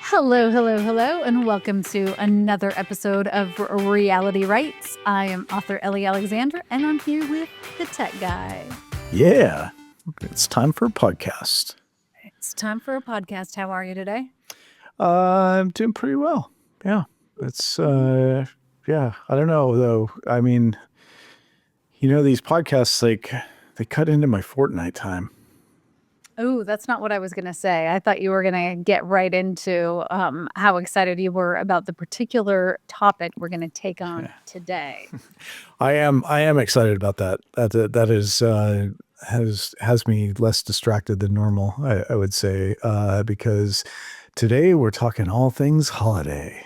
Hello, hello, hello, and welcome to another episode of Reality Rights. I am author Ellie Alexander, and I'm here with the tech guy. Yeah, it's time for a podcast. It's time for a podcast. How are you today? I'm doing pretty well. Yeah, it's yeah. I don't know though. I mean, these podcasts they cut into my Fortnite time. Oh, that's not what I was going to say. I thought you were going to get right into how excited you were about the particular topic we're going to take on today. I am excited about that. That is has me less distracted than normal. I would say because today we're talking all things holiday.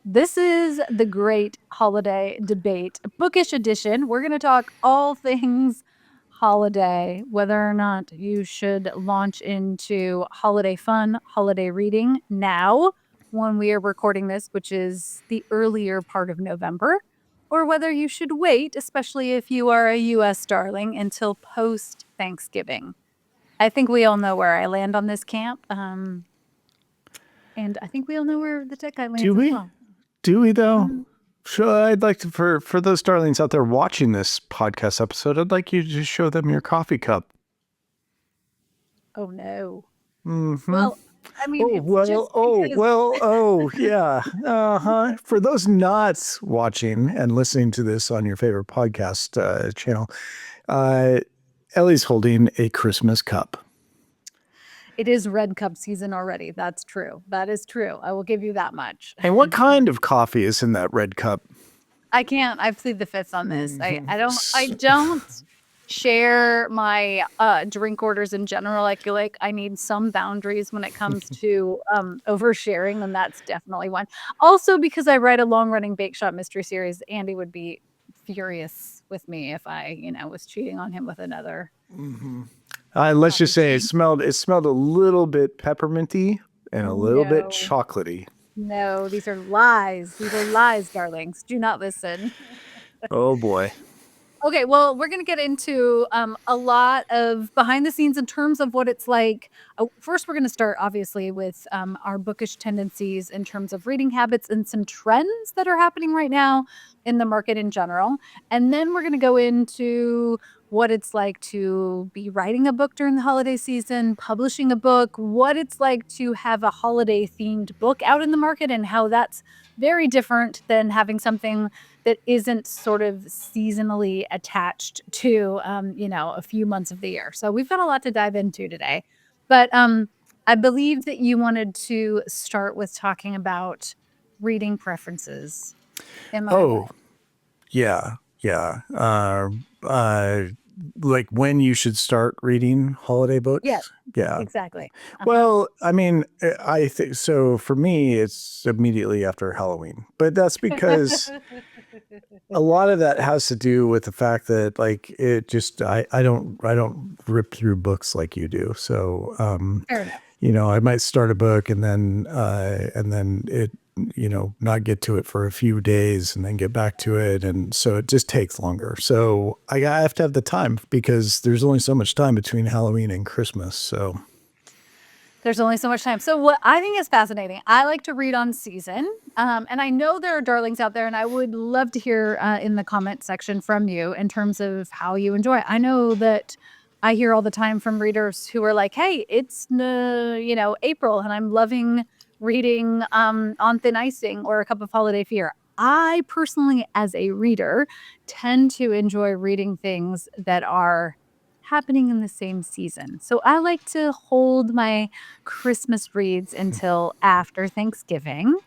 This is the great holiday debate, bookish edition. We're going to talk all things holiday, whether or not you should launch into holiday fun, holiday reading now when we are recording this, which is the earlier part of November, or whether you should wait, especially if you are a US darling, until post Thanksgiving. I think we all know where I land on this camp. And I think we all know where the tech guy lands Do we? as well. Do we though? Sure. I'd like to for those darlings out there watching this podcast episode, I'd like you to just show them your coffee cup. Oh no. Mm-hmm. Well, I mean, yeah. For those not watching and listening to this on your favorite podcast channel, Ellie's holding a Christmas cup. It is red cup season already. That's true. That is true. I will give you that much. And what kind of coffee is in that red cup? I can't. I plead the fifth on this. I don't share my drink orders in general. I feel like I need some boundaries when it comes to oversharing, and that's definitely one. Also, because I write a long-running Bake Shop mystery series, Andy would be furious with me if I, was cheating on him with another. Mm-hmm. Let's just say it smelled a little bit pepperminty and a little bit chocolatey. No, these are lies. These are lies, darlings. Do not listen. Oh boy. Okay, well, we're going to get into a lot of behind the scenes in terms of what it's like. First, we're going to start, obviously, with our bookish tendencies in terms of reading habits and some trends that are happening right now in the market in general. And then we're going to go into what it's like to be writing a book during the holiday season, publishing a book, what it's like to have a holiday-themed book out in the market, and how that's very different than having something that isn't sort of seasonally attached to, a few months of the year. So we've got a lot to dive into today. But I believe that you wanted to start with talking about reading preferences. Yeah. Like when you should start reading holiday books? Yeah, exactly. Well, I mean, I think so. For me, it's immediately after Halloween, but that's because a lot of that has to do with the fact that I don't rip through books like you do. So, Fair enough. I might start a book and then it, not get to it for a few days and then get back to it. And so it just takes longer. So I have to have the time because there's only so much time between Halloween and Christmas. So there's only so much time. So what I think is fascinating, I like to read on season. And I know there are darlings out there, and I would love to hear in the comment section from you in terms of how you enjoy it. I know that I hear all the time from readers who are like, hey, it's, April, and I'm loving reading On Thin Icing or A Cup of Holiday Fear. I personally, as a reader, tend to enjoy reading things that are happening in the same season. So I like to hold my Christmas reads until after Thanksgiving,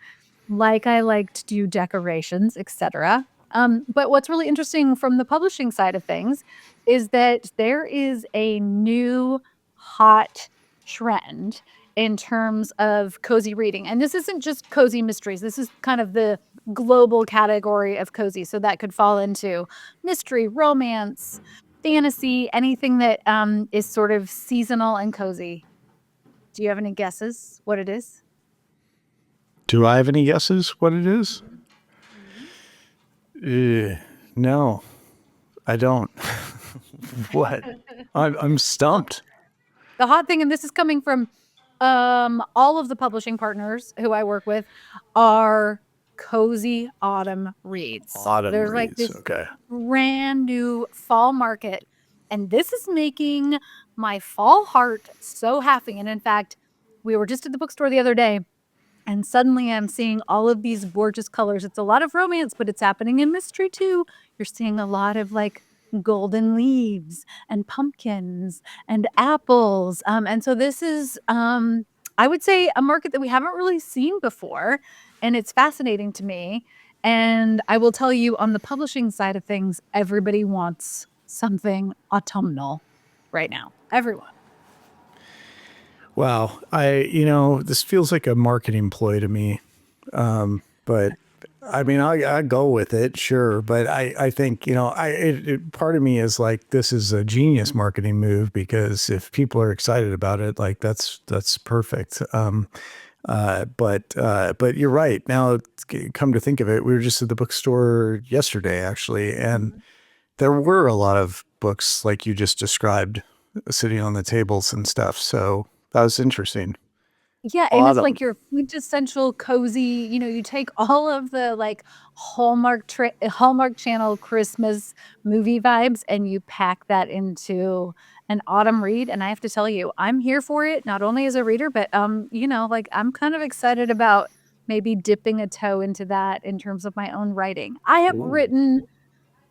like I like to do decorations, etc. But what's really interesting from the publishing side of things is that there is a new hot trend in terms of cozy reading. And this isn't just cozy mysteries. This is kind of the global category of cozy. So that could fall into mystery, romance, fantasy, anything that is sort of seasonal and cozy. Do you have any guesses what it is? do I have any guesses what it is? No, I don't. What? I'm stumped. The hot thing, and this is coming from All of the publishing partners who I work with are cozy autumn reads. Autumn There's like reads. this Okay. brand new fall market, and this is making my fall heart so happy. And in fact, we were just at the bookstore the other day, and suddenly I'm seeing all of these gorgeous colors. It's a lot of romance, but it's happening in mystery too. You're seeing a lot of like golden leaves and pumpkins and apples. And so this is, I would say, a market that we haven't really seen before. And it's fascinating to me. And I will tell you, on the publishing side of things, everybody wants something autumnal right now. Everyone. Wow. This feels like a marketing ploy to me. But I mean, I go with it, sure. But I think, part of me is like, this is a genius marketing move, because if people are excited about it, like that's perfect. But you're right. Now, come to think of it, we were just at the bookstore yesterday, actually, and Mhm. there were a lot of books like you just described sitting on the tables and stuff. So that was interesting. Yeah, and it's Autumn. like your quintessential cozy, you take all of the, like, Hallmark Channel Christmas movie vibes, and you pack that into an autumn read, and I have to tell you, I'm here for it, not only as a reader, but, like, I'm kind of excited about maybe dipping a toe into that in terms of my own writing. Ooh.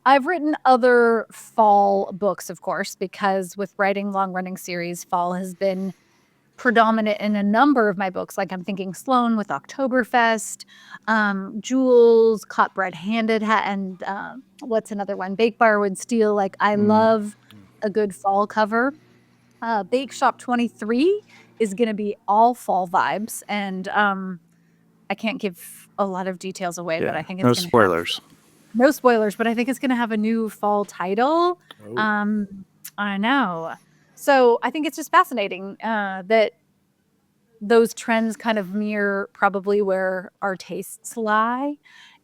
I've written other fall books, of course, because with writing long-running series, fall has been predominant in a number of my books. Like, I'm thinking Sloan with Oktoberfest, Jules, Caught Red-Handed, and what's another one? Bake Barwood Steel. Like, I Mm. love a good fall cover. Bake Shop 23 is going to be all fall vibes, and I can't give a lot of details away, but Yeah. I think it's No going to have spoilers. no spoilers, but I think it's going to have a new fall title. Oh. Um, I know. So I think it's just fascinating that those trends kind of mirror probably where our tastes lie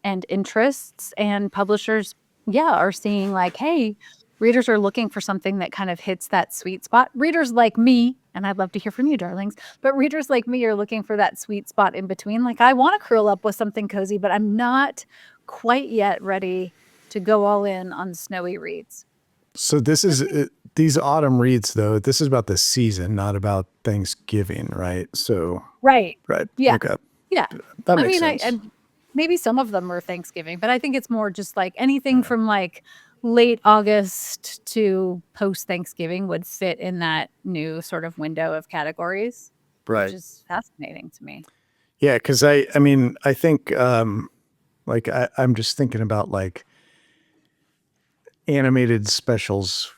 and interests, and publishers, yeah, are seeing like, hey, readers are looking for something that kind of hits that sweet spot. Readers like me, and I'd love to hear from you, darlings, but readers like me are looking for that sweet spot in between. Like, I want to curl up with something cozy, but I'm not quite yet ready to go all in on snowy reads. So this is these autumn reads, though. This is about the season, not about Thanksgiving, right? So, Right. right. Yeah. Okay. Yeah. That I makes mean, I sense. and maybe some of them are Thanksgiving, but I think it's more just like anything from like late August to post Thanksgiving would fit in that new sort of window of categories, which Right. is fascinating to me. Yeah. Cause I mean, I think, like I'm just thinking about like animated specials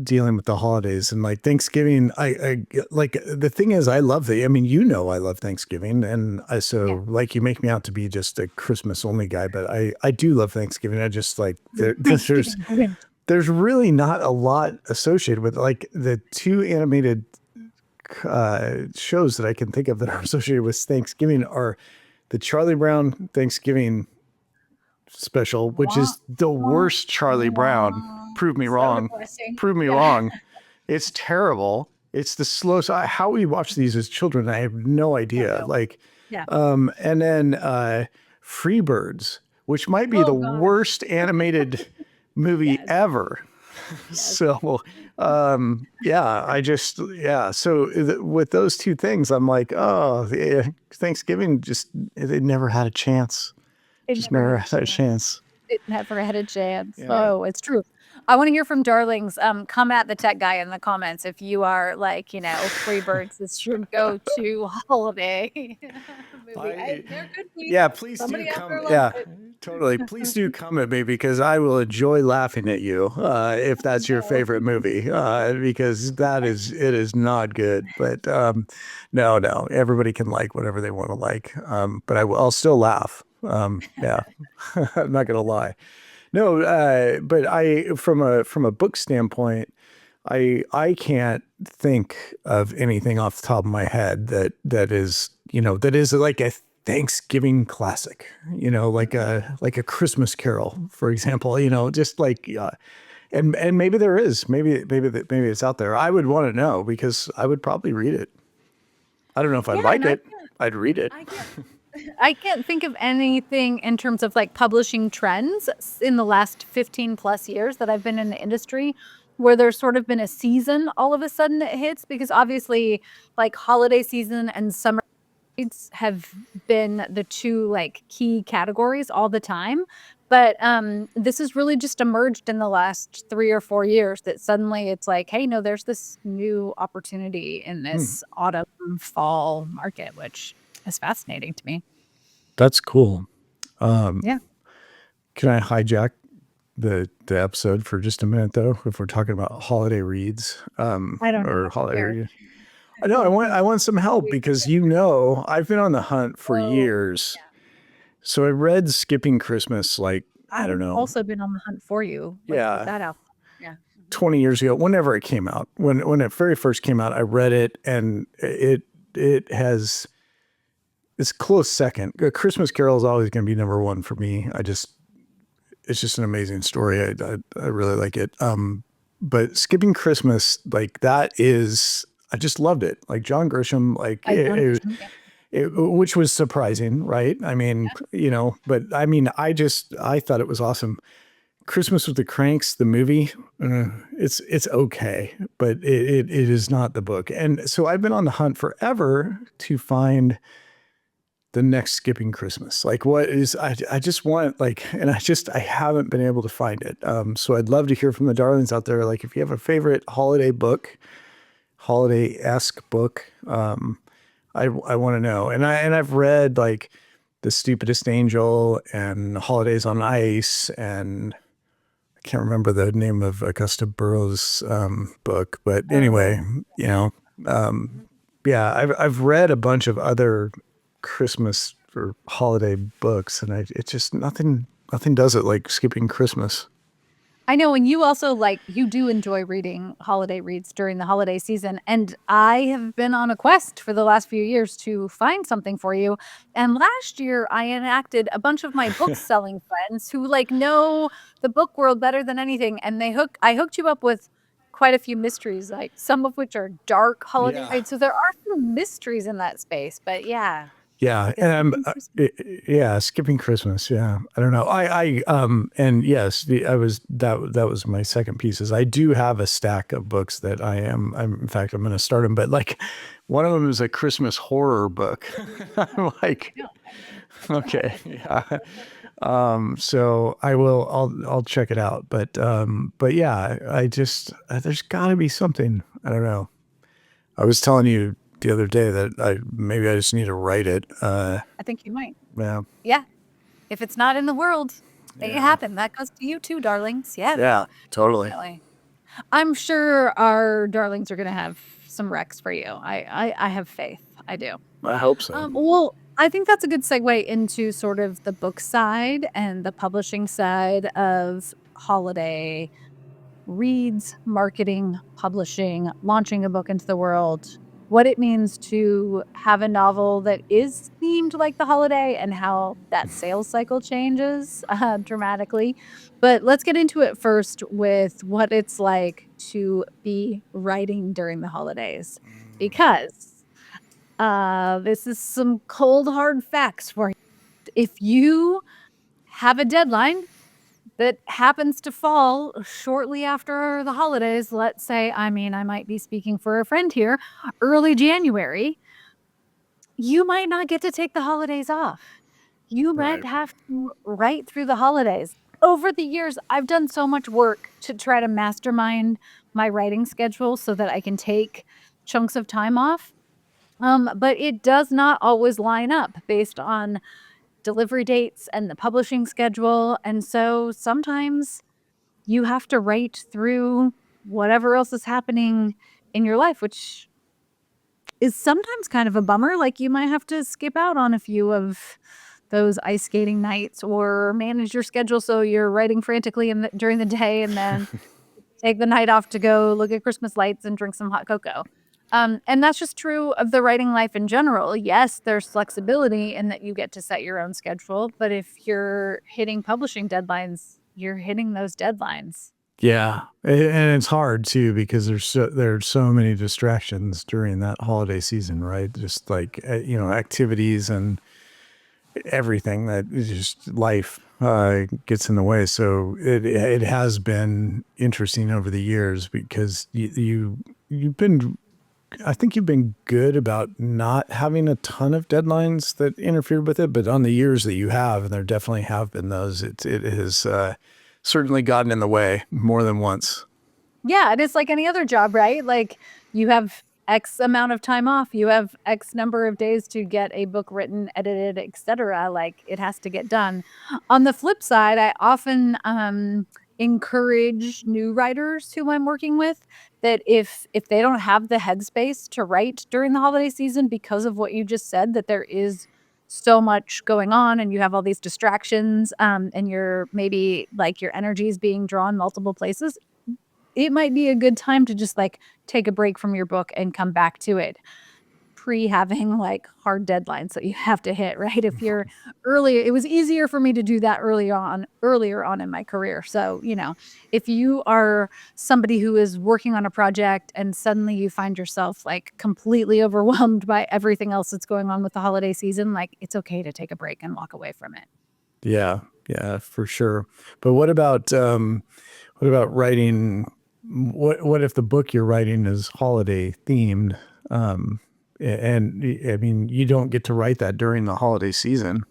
dealing with the holidays and like Thanksgiving. I like, the thing is, I love I mean, I love Thanksgiving, and Yeah. so like you make me out to be just a Christmas only guy, but I do love Thanksgiving. I just like Thanksgiving Grinch. there's really not a lot associated with like the two animated shows that I can think of that are associated with Thanksgiving are the Charlie Brown Thanksgiving special, which Wah, is the wah, worst Charlie Brown. wah. Prove me So wrong. depressing. Prove me Yeah. wrong. It's terrible. It's the slowest. How we watch these as children, I have no Oh, idea. no. Like, Yeah. and then Freebirds, which might be the Oh gosh. worst animated movie Yes. ever. Yes. So, yeah, yeah. So with those two things, I'm like, oh, Thanksgiving just, they never had a chance. It Just never never had a had a chance. chance. It never had a chance. Yeah. Oh, it's true. I wanna hear from darlings. Come at the tech guy in the comments if you are like, Freebirds is your go-to holiday movie. I, There could be yeah, please do somebody out come. there loves Yeah, it. totally. Please do come at me, because I will enjoy laughing at you if Oh, that's your no. favorite movie, because it is not good. But no, no, everybody can like whatever they want to like. But I'll still laugh. Yeah, I'm not gonna lie. No, but from a book standpoint, I can't think of anything off the top of my head that is, that is like a Thanksgiving classic, like a Christmas Carol, for example, just like, and maybe there is, maybe it's out there. I would want to know, because I would probably read it. I don't know if I'd Yeah, like and it. I'd read it. I can't I can't think of anything in terms of like publishing trends in the last 15 plus years that I've been in the industry where there's sort of been a season all of a sudden that hits because obviously like holiday season and summer reads have been the two like key categories all the time. But this has really just emerged in the last 3 or 4 years that suddenly it's like, hey, no, there's this new opportunity in Hmm, this autumn fall market, which is fascinating to me. that's cool. Um, Yeah. can I hijack the episode for just a minute though? If we're talking about holiday reads, I don't know or if you holiday care. read. I know I want some help because I've been on the hunt for Oh, years. yeah. So I read Skipping Christmas like I don't I've know, also been on the hunt for you. Let's put yeah, that out. Yeah. 20 years ago, whenever it came out. When it very first came out, I read it and it has it's close second. A Christmas Carol is always going to be number one for me. It's just an amazing story. I really like it. But Skipping Christmas, like that is, I just loved it. Like John Grisham, like By John Grisham. Yeah. which was surprising, right? I mean, but I mean, I thought it was awesome. Christmas with the Cranks, the movie, it's okay, but it is not the book. And so I've been on the hunt forever to find the next Skipping Christmas. Like what is I just want like and I haven't been able to find it. So I'd love to hear from the darlings out there. Like if you have a favorite holiday book, holiday-esque book, I want to know. And I've read like The Stupidest Angel and Holidays on Ice and I can't remember the name of Augusta Burroughs book, but anyway, Oh, you know, um, yeah, I've read a bunch of other Christmas or holiday books, and it's just nothing does it like Skipping Christmas. I know, and you also like you do enjoy reading holiday reads during the holiday season, and I have been on a quest for the last few years to find something for you. And last year, I enacted a bunch of my book selling friends who like know the book world better than anything, and I hooked you up with quite a few mysteries, like some of which are dark holiday Yeah. reads. So there are some mysteries in that space, but yeah, Yeah, like a and skipping Christmas. yeah, skipping Christmas. Yeah, I don't know. And yes, that was my second piece. Is I do have a stack of books that I'm in fact I'm going to start them, but like one of them is a Christmas horror book. I'm like, Yeah, that's okay, yeah. So I'll check it out, but yeah, I just there's got to be something. I don't know. I was telling you the other day that maybe I just need to write it. I think you might. Yeah, Yeah. If it's not in the world, make it yeah, happen. That goes to you too, darlings. Yeah, yeah, totally. definitely. I'm sure our darlings are gonna have some recs for you. I have faith. I do. I hope so. Well, I think that's a good segue into sort of the book side and the publishing side of holiday reads, marketing, publishing, launching a book into the world, what it means to have a novel that is themed like the holiday and how that sales cycle changes dramatically. But let's get into it first with what it's like to be writing during the holidays. Because this is some cold, hard facts for you. If you have a deadline that happens to fall shortly after the holidays, let's say, I mean, I might be speaking for a friend here, early January, you might not get to take the holidays off. You might Right. have to write through the holidays. Over the years, I've done so much work to try to mastermind my writing schedule so that I can take chunks of time off. But it does not always line up based on delivery dates and the publishing schedule. And so sometimes you have to write through whatever else is happening in your life, which is sometimes kind of a bummer. Like you might have to skip out on a few of those ice skating nights or manage your schedule so you're writing frantically during the day and then take the night off to go look at Christmas lights and drink some hot cocoa. And that's just true of the writing life in general. Yes, there's flexibility in that you get to set your own schedule, but if you're hitting publishing deadlines, you're hitting those deadlines. Yeah, and it's hard too because there's so many distractions during that holiday season, right? Just like, activities and everything that is just life, gets in the way. So it has been interesting over the years because you've been I think you've been good about not having a ton of deadlines that interfered with it, but on the years that you have, and there definitely have been those, it has, certainly gotten in the way more than once. Yeah, and it's like any other job, right? Like, you have X amount of time off, you have X number of days to get a book written, edited, etcetera, like, it has to get done. On the flip side, I often, encourage new writers who I'm working with that if they don't have the headspace to write during the holiday season because of what you just said, that there is so much going on and you have all these distractions, and maybe, like, your energy is being drawn multiple places, it might be a good time to just, like, take a break from your book and come back to it, pre having, like, hard deadlines that you have to hit, right? If you're early it was easier for me to do that earlier on in my career, so, if you are somebody who is working on a project and suddenly you find yourself, like, completely overwhelmed by everything else that's going on with the holiday season, like, it's okay to take a break and walk away from it. Yeah, yeah, for sure. But what about writing what if the book you're writing is holiday themed? Um, and I mean, you don't get to write that during the holiday season.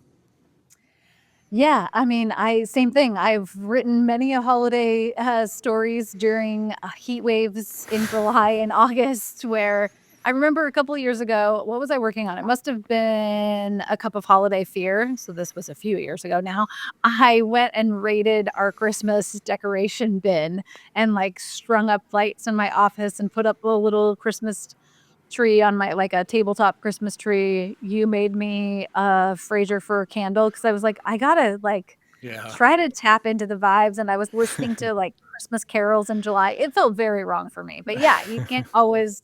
Yeah, I mean, I same thing. I've written many a holiday stories during heat waves in July and August. Where I remember a couple of years ago, what was I working on? It must have been A Cup of Holiday Fear. So this was a few years ago now. I went and raided our Christmas decoration bin and like strung up lights in my office and put up a little Christmas tree on my like a tabletop Christmas tree. You made me a Fraser fir candle because I was like, I gotta like Yeah. try to tap into the vibes. And I was listening to like Christmas carols in July. It felt very wrong for me. But yeah, you can't always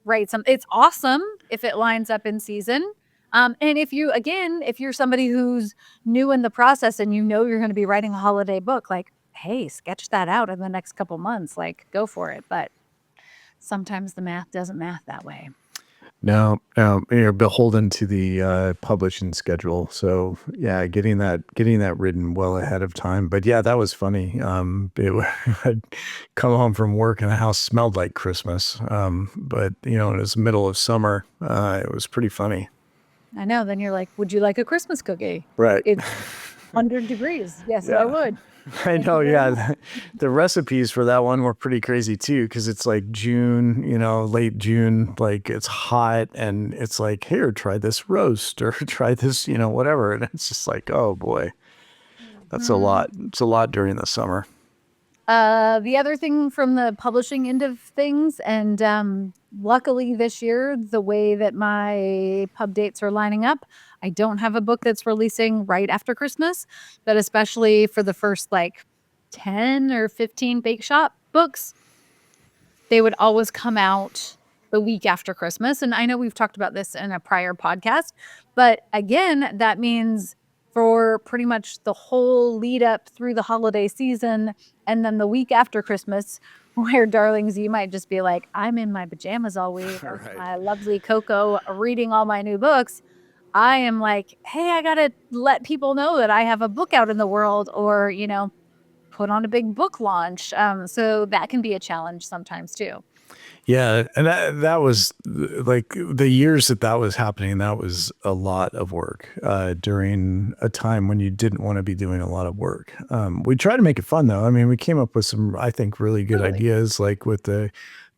write some it's awesome if it lines up in season. And if you're somebody who's new in the process and you know you're going to be writing a holiday book, like, hey, sketch that out in the next couple months. Like, go for it. But sometimes the math doesn't math that way. No, no, you're beholden to the, publishing schedule. So, yeah, getting that written well ahead of time. But yeah, that was funny. I'd come home from work and the house smelled like Christmas. But it was middle of summer. It was pretty funny. I know, then you're like, "Would you like a Christmas cookie?" Right. It's 100 degrees. Yes, I Yeah. would. I Thank you know, very yeah. much. The recipes for that one were pretty crazy too, because it's like June, late June, like it's hot and it's like, here, try this roast or try this, whatever. And it's just like, oh boy, that's a Mhm. lot. It's a lot during the summer. The other thing from the publishing end of things, and, luckily this year, the way that my pub dates are lining up, I don't have a book that's releasing right after Christmas, but especially for the first, like, 10 or 15 bake shop books, they would always come out the week after Christmas, and I know we've talked about this in a prior podcast, but again, that means for pretty much the whole lead up through the holiday season, and then the week after Christmas, where darlings, you might just be like, "I'm in my pajamas all week, with Right. my lovely cocoa, reading all my new books." I am like, "Hey, I gotta let people know that I have a book out in the world," or, put on a big book launch, so that can be a challenge sometimes too. Yeah, and that was like the years that that was happening, that was a lot of work during a time when you didn't want to be doing a lot of work. We tried to make it fun though. I mean, we came up with some, I think, really good Totally. ideas, like with the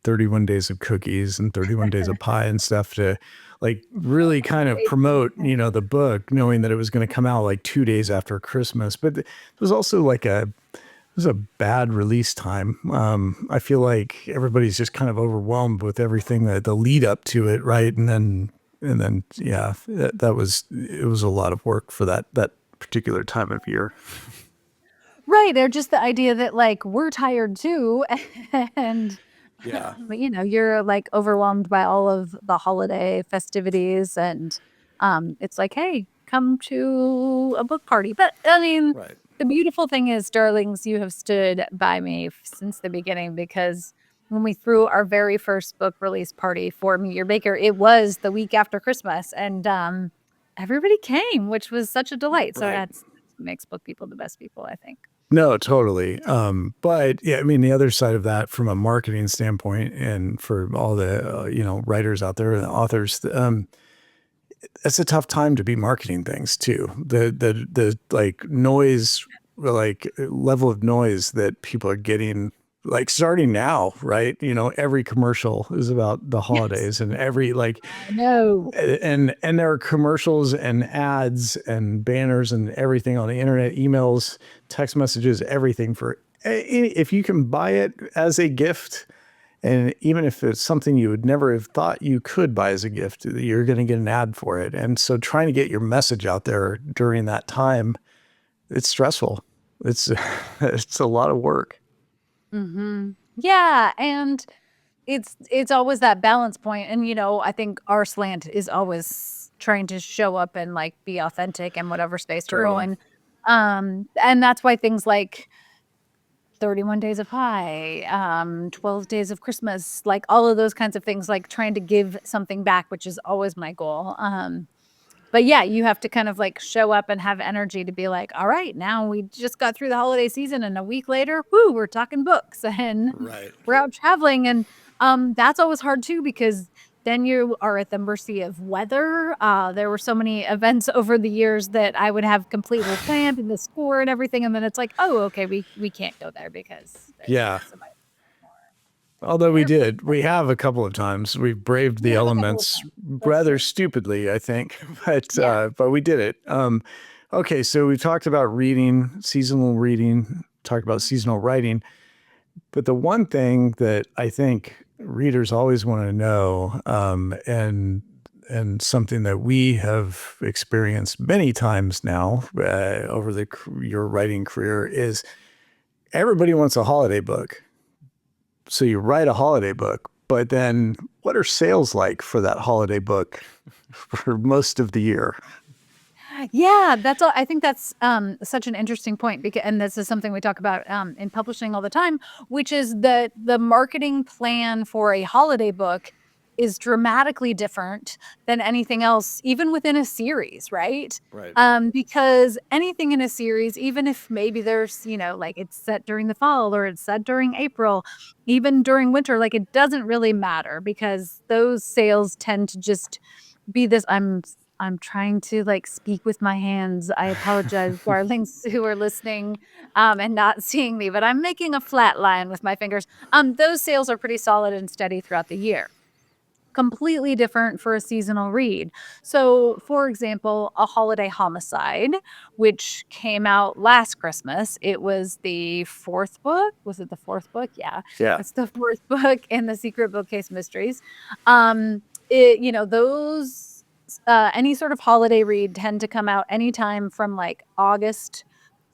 31 days of cookies and 31 days of pie and stuff to like really kind of promote, the book, knowing that it was going to come out like 2 days after Christmas. But it was also like it was a bad release time. I feel like everybody's just kind of overwhelmed with everything that the lead up to it, right? And then, yeah, it was a lot of work for that particular time of year. Right, they're just the idea that, like, we're tired too, and, Yeah. but, you're, like, overwhelmed by all of the holiday festivities, and, it's like, "Hey, come to a book party," but, I mean, Right. The beautiful thing is, darlings, you have stood by me since the beginning, because when we threw our very first book release party for Meet Your Baker, it was the week after Christmas, and everybody came, which was such a delight. So Right. that's makes book people the best people, I think. No, totally. But yeah, I mean, the other side of that from a marketing standpoint and for all the, writers out there and authors, it's a tough time to be marketing things too. The like noise, like level of noise that people are getting, like starting now, right? Every commercial is about the Yes, holidays, and every like, I know. and there are commercials and ads and banners and everything on the internet, emails, text messages, everything for if you can buy it as a gift, and even if it's something you would never have thought you could buy as a gift, you're going to get an ad for it. And so trying to get your message out there during that time, it's stressful. It's it's a lot of work. Yeah, and it's always that balance point, and, I think our slant is always trying to show up and, like, be authentic in whatever space we're Totally. going, and that's why things like 31 Days of Pie, 12 Days of Christmas, like, all of those kinds of things, like, trying to give something back, which is always my goal, but yeah, you have to kind of, like, show up and have energy to be like, "All right, now we just got through the holiday season, and a week later, woo, we're talking books, and Right. we're out traveling," and, that's always hard too, because then you are at the mercy of weather. There were so many events over the years that I would have completely planned in the store and everything, and then it's like, "Oh, okay, we can't go there because there's Yeah. some ice or Although airport." we have a couple of times. We've braved We the have a couple of elements times. That's rather true. stupidly, I think, Yeah. but we did it. Okay, so we talked about reading, seasonal reading, talked about seasonal writing, but the one thing that I think readers always want to know, and something that we have experienced many times now over your writing career is everybody wants a holiday book. So you write a holiday book, but then what are sales like for that holiday book for most of the year? Yeah, that's all. I think that's such an interesting point, because, and this is something we talk about in publishing all the time, which is that the marketing plan for a holiday book is dramatically different than anything else, even within a series, right? Right. Because anything in a series, even if maybe there's, like, it's set during the fall or it's set during April, even during winter, like, it doesn't really matter, because those sales tend to just be this. I'm trying to, like, speak with my hands. I apologize, darlings, who are listening, and not seeing me, but I'm making a flat line with my fingers. Those sales are pretty solid and steady throughout the year. Completely different for a seasonal read. So, for example, A Holiday Homicide, which came out last Christmas. It was the 4th book. Was it the 4th book? Yeah. Yeah. It's the 4th book in the Secret Bookcase Mysteries. Those any sort of holiday read tend to come out anytime from, like, August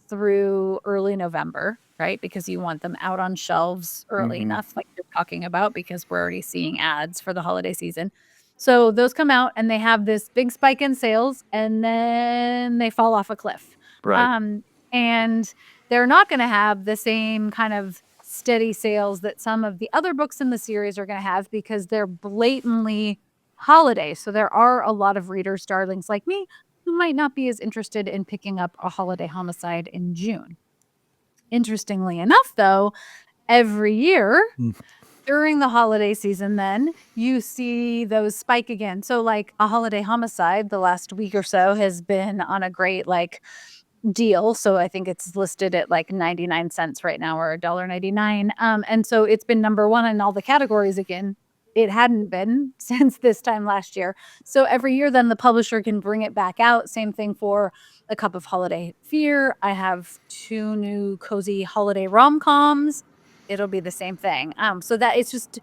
through early November, right? Because you want them out on shelves early Mhm. enough, like you're talking about, because we're already seeing ads for the holiday season. So those come out and they have this big spike in sales, and then they fall off a cliff. Right. Um, and they're not going to have the same kind of steady sales that some of the other books in the series are going to have, because they're blatantly holiday. So there are a lot of readers, darlings like me, who might not be as interested in picking up A Holiday Homicide in June. Interestingly enough, though, every year Mm. during the holiday season, then you see those spike again. So, like, A Holiday Homicide, the last week or so has been on a great, like, deal. So I think it's listed at like 99 cents right now, or $1.99. And so it's been number one in all the categories again. It hadn't been since this time last year. So every year, then the publisher can bring it back out. Same thing for A Cup of Holiday Fear. I have 2 new cozy holiday rom-coms. It'll be the same thing. So that it's just,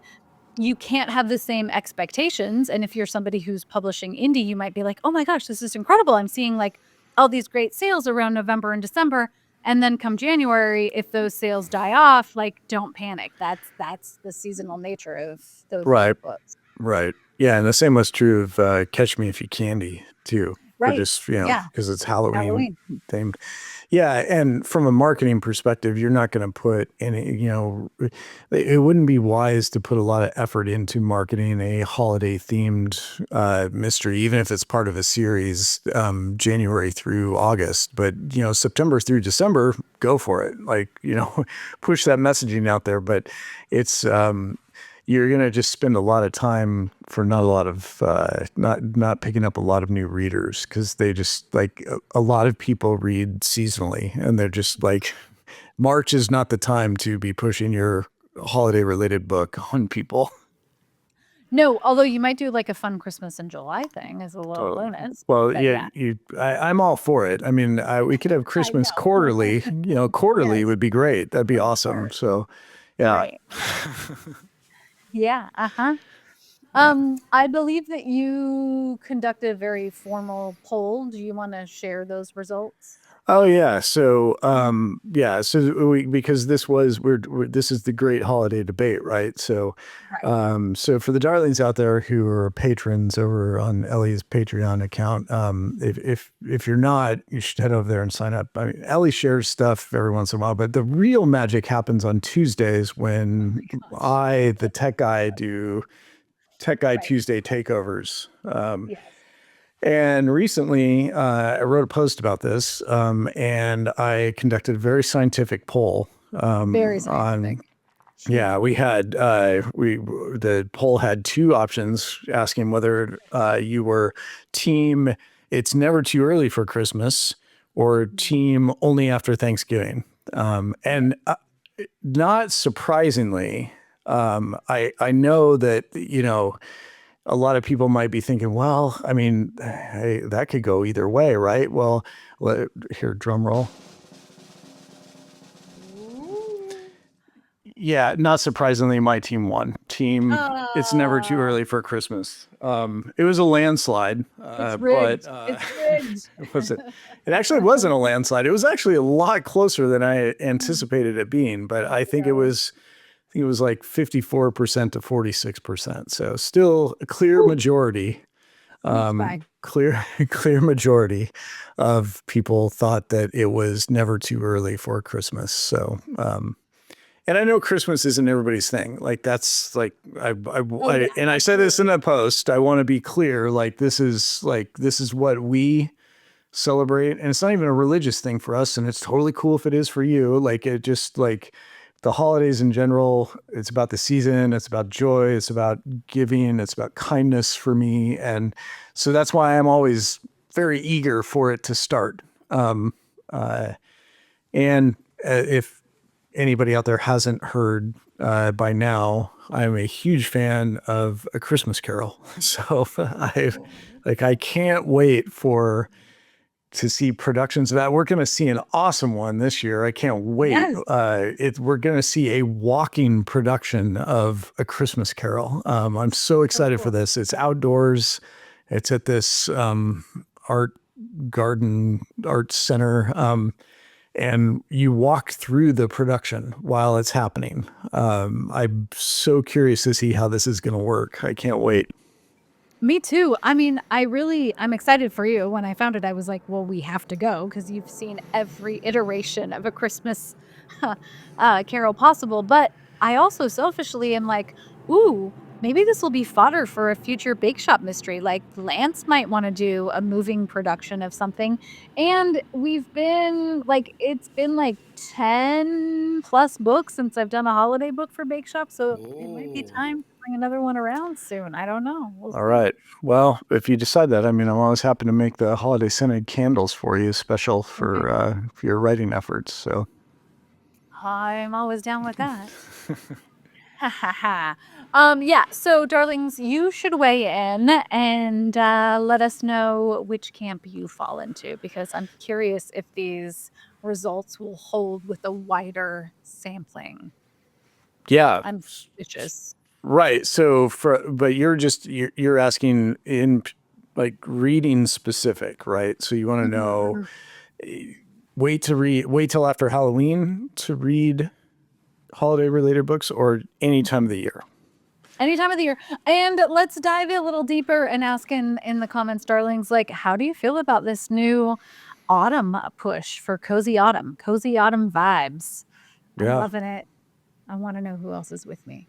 you can't have the same expectations. And if you're somebody who's publishing indie, you might be like, "Oh my gosh, this is incredible. I'm seeing, like, all these great sales around November and December." And then come January, if those sales die off, like, don't panic. That's the seasonal nature of those Right. books. Right. Yeah, and the same was true of Catch Me If You Candy too. or Right. just, Yeah. because it's Halloween Halloween. themed. Yeah, and from a marketing perspective, you're not going to put any, it wouldn't be wise to put a lot of effort into marketing a holiday themed mystery, even if it's part of a series, January through August. But, September through December, go for it. Like, push that messaging out there. But it's, you're going to just spend a lot of time for not a lot of not picking up a lot of new readers, because they just like a lot of people read seasonally, and they're just like, March is not the time to be pushing your holiday related book on people. No, although you might do like a fun Christmas in July thing as a little Totally. bonus. Well, But yeah, yeah, I'm all for it. I mean, we could have I Christmas know. quarterly. Quarterly Yes, would be great. That'd be of awesome. course. So, yeah. Right. Yeah. Uh-huh. I believe that you conducted a very formal poll. Do you want to share those results? Oh yeah. So because this is the great holiday debate, right? So Right. so for the darlings out there who are patrons over on Ellie's Patreon account, if you're not, you should head over there and sign up. I mean, Ellie shares stuff every once in a while, but the real magic happens on Tuesdays when Gosh. the tech guy, do Tech Guy Right. Tuesday takeovers. Yes. And recently, I wrote a post about this, and I conducted a very scientific poll Very on. scientific. Yeah, the poll had two options asking whether you were team "It's never too early for Christmas" or Mhm. team "Only after Thanksgiving." Right. And not surprisingly, I know that a lot of people might be thinking, well, I mean, hey, that could go either way, right? Well, here, drum roll. Ooh. Yeah, not surprisingly, my team won. Team, it's never too Ah, early for Christmas. It was a landslide, it's but rigged. It's rigged. it was it. It actually wasn't a landslide. It was actually a lot closer than I anticipated it being. But I think it Really? was, like 54% to 46%. So still a clear Ooh, majority. huge bag. Clear clear majority of people thought that it was never too early for Christmas. So and I know Christmas isn't everybody's thing. Like that's like Oh yeah, and I said this in absolutely. a post. I want to be clear. This is what we celebrate, and it's not even a religious thing for us. And it's totally cool if it is for you. Like it just like the holidays in general. It's about the season. It's about joy. It's about giving. It's about kindness for me, and so that's why I'm always very eager for it to start. Um, uh, and if anybody out there hasn't heard by now, I'm a huge fan of A Christmas Carol. So Ooh. I can't wait to see productions of that. We're going to see an awesome one this year. I can't wait. Yes. We're going to see a walking production of A Christmas Carol. I'm so So excited for cool. this. It's outdoors. It's at this art art center. And you walk through the production while it's happening. I'm so curious to see how this is going to work. I can't wait. Me too. I mean, I'm excited for you. When I found it, I was like, well, we have to go because you've seen every iteration of a Christmas carol possible. But I also selfishly am like, ooh, maybe this will be fodder for a future bake shop mystery. Like Lance might want to do a moving production of something. And it's been like 10 plus books since I've done a holiday book for bake shop. So it might be Oh, time to bring another one around soon. I don't know. We'll All see. right. Well, if you decide that, I mean, I'm always happy to make the holiday scented candles for you, special Okay. for your writing efforts. So, I'm always down with that. Ha ha ha. Yeah, so darlings, you should weigh in and let us know which camp you fall into because I'm curious if these results will hold with a wider sampling. yeah, I'm suspicious. right. So but you're asking in like reading specific, right? So you want to Mhm, know, mhm. wait till after Halloween to read holiday related books, or any time of the year. Any time of the year. And let's dive a little deeper and ask in the comments, darlings, like, how do you feel about this new autumn push for cozy autumn vibes? I'm Yeah. loving it. I want to know who else is with me.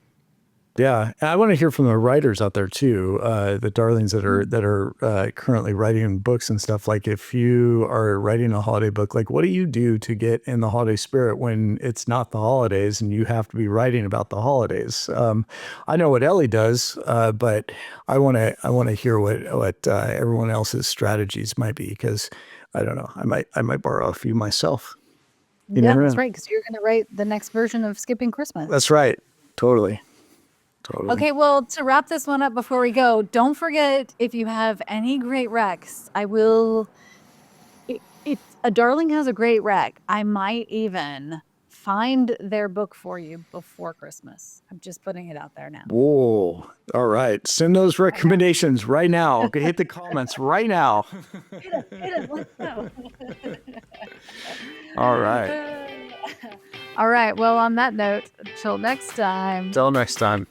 Yeah, and I want to hear from the writers out there too, the darlings that Mm. are currently writing books and stuff. Like, if you are writing a holiday book, like, what do you do to get in the holiday spirit when it's not the holidays and you have to be writing about the holidays? I know what Ellie does, but I want to hear what everyone else's strategies might be, because I don't know, I might borrow a few myself. You Yeah, never that's know. right. Because you're going to write the next version of Skipping Christmas. That's right. Totally. Totally. Okay, well, to wrap this one up before we go, don't forget, if you have any great recs, I will. If a darling has a great rec, I might even find their book for you before Christmas. I'm just putting it out there now. Whoa. All right. Send those I know. recommendations right now. Okay, hit the comments right now. Hit it, let's go. All right. All right. Well, on that note, until next time. Till next time.